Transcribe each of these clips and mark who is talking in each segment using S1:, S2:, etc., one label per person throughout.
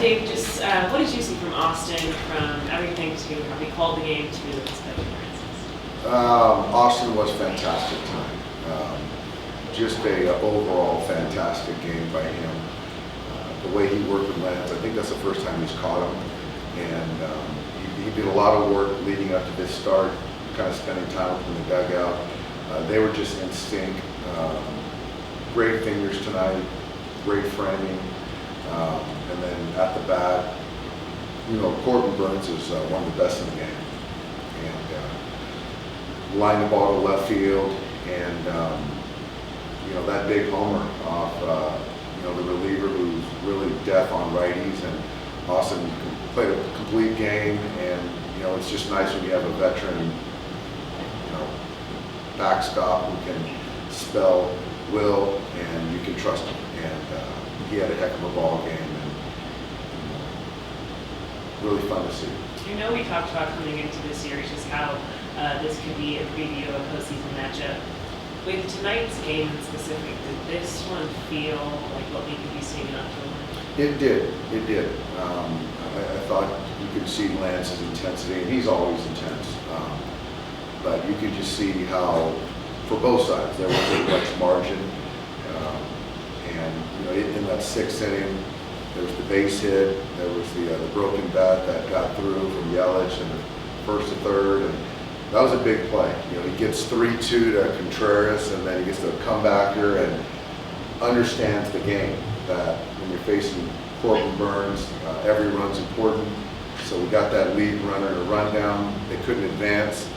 S1: Dave, just what did you see from Austin, from everything to how he called the game to his pitching appearances?
S2: Austin was fantastic tonight. Just a overall fantastic game by him. The way he worked with Lance, I think that's the first time he's caught him. And he did a lot of work leading up to this start, kind of spending time with him in the dugout. They were just in sync. Great fingers tonight, great framing. And then at the bat, Corbin Burns is one of the best in the game. And lined the ball to left field, and that big homer off the reliever who's really deaf on righties, and Austin played a complete game. And it's just nice when you have a veteran backstop who can spell will, and you can trust him. And he had a heck of a ball game, and really fun to see.
S1: I know we talked about coming into this series just how this could be a preview of a postseason matchup. With tonight's game in specific, did this one feel like what we could be seeing in October?
S2: It did. I thought you could see Lance's intensity, and he's always intense. But you could just see how, for both sides, there wasn't much margin. In that sixth inning, there was the base hit, there was the broken bat that got through from Yelich, and the first to third, and that was a big play. He gets 3-2 to Contreras, and then he gets the comebacker and understands the game, that when you're facing Corbin Burns, every run's important. So we got that lead runner to run down. They couldn't advance,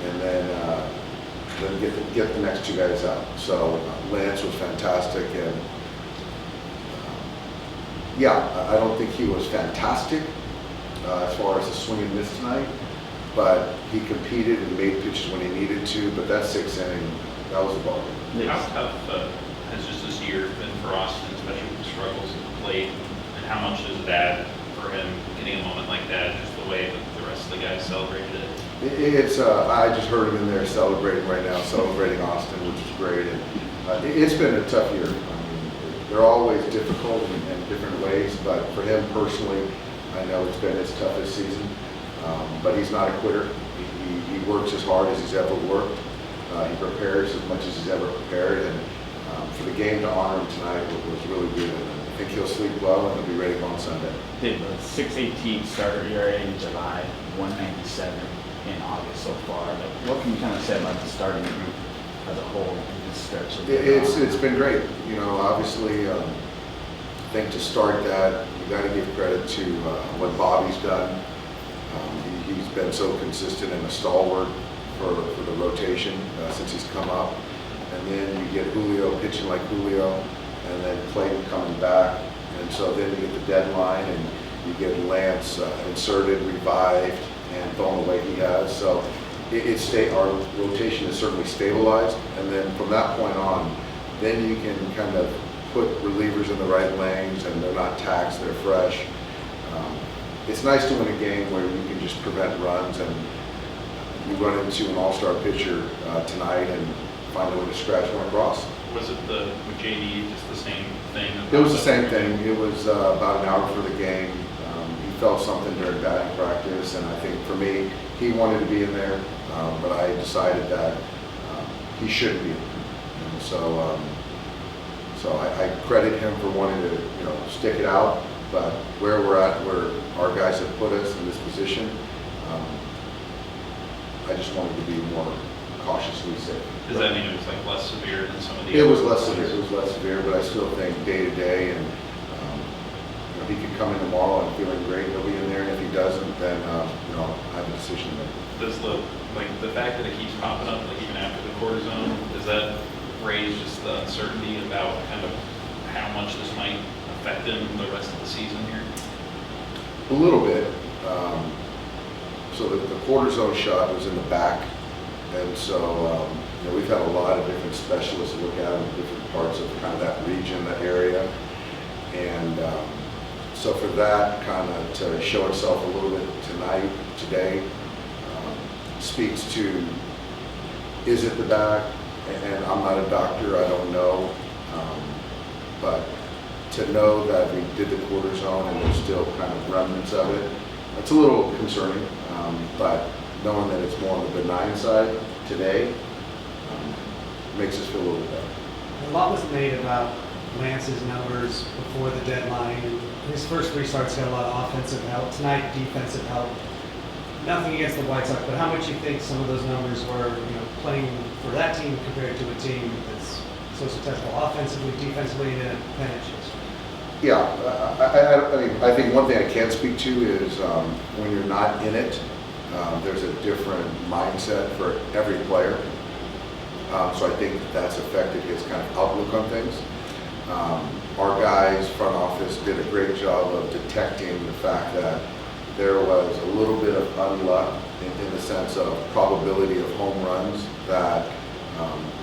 S2: and then get the next two guys out. So Lance was fantastic, and I don't think he was fantastic as far as the swing and miss tonight, but he competed and made pitches when he needed to. But that sixth inning, that was a ball game.
S3: How tough has just this year been for Austin, especially with the struggles at the plate, and how much is that for him getting a moment like that, just the way that the rest of the guys celebrated it?
S2: It's I just heard him in there celebrating right now, celebrating Austin, which is great. And it's been a tough year. They're always difficult in different ways, but for him personally, I know it's been his toughest season. But he's not a quitter. He works as hard as he's ever worked. He prepares as much as he's ever prepared, and for the game to honor him tonight was really good. And I think he'll sleep well, and he'll be ready on Sunday.
S4: Dave, 6.18 starter ERA in July, 197 in August so far. What can you kind of say about the starting group as a whole in this stretch?
S2: It's been great. Obviously, I think to start that, you got to give credit to what Bobby's done. He's been so consistent and a stalwart for the rotation since he's come up. And then you get Julio pitching like Julio, and then Clayton coming back. And so then you get the deadline, and you get Lance inserted, revived, and thrown the way he has. So our rotation is certainly stabilized. And then from that point on, then you can kind of put relievers in the right lanes, and they're not taxed, they're fresh. It's nice to win a game where you can just prevent runs, and you run into an all-star pitcher tonight and find a way to scratch one across.
S3: Was it with JD just the same thing?
S2: It was the same thing. It was about an hour for the game. He felt something during batting practice, and I think for me, he wanted to be in there, but I decided that he shouldn't be in there. And so I credit him for wanting to stick it out. But where we're at, where our guys have put us in this position, I just wanted to be more cautiously safe.
S3: Does that mean it was like less severe than some of the
S2: It
S3: other
S2: was less
S3: ones?
S2: severe. It was less severe, but I still think day to day, and he could come in tomorrow and feeling great, he'll be in there. And if he doesn't, then I have a decision to make.
S3: Does the fact that it keeps popping up, like even after the cortisone, does that raise just the uncertainty about kind of how much this might affect him the rest of the season here?
S2: A little bit. So the cortisone shot was in the back, and so we've had a lot of different specialists look at him in different parts of kind of that region, that area, and so for that kind of to show itself a little bit today, speaks to, is it the back? And I'm not a doctor, I don't know, but to know that we did the quarter zone and there's still kind of remnants of it, it's a little concerning, but knowing that it's more on the benign side today makes us feel a little bit better.
S5: A lot was made about Lance's numbers before the deadline. And his first 3 starts got a lot of offensive help. Tonight, defensive help. Nothing against the White Sox, but how much you think some of those numbers were, playing for that team compared to a team that's so successful offensively, defensively, and pennant chase?
S2: Yeah, I think one thing I can speak to is when you're not in it, there's a different mindset for every player. So I think that's affected his kind of outlook on things. Our guys, front office, did a great job of detecting the fact that there was a little bit of unluck in the sense of probability of home runs that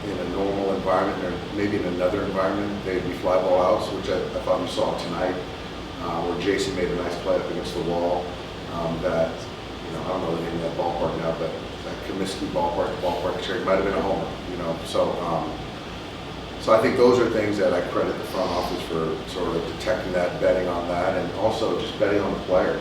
S2: in a normal environment or maybe in another environment, they'd be fly ball outs, which I thought we saw tonight, where Jason made a nice play up against the wall that, I don't know the name of that ballpark now, but that Comiskey ballpark cherry might have been a homer, So I think those are things that I credit the front office for sort of detecting that, betting on that, and also just betting on the player.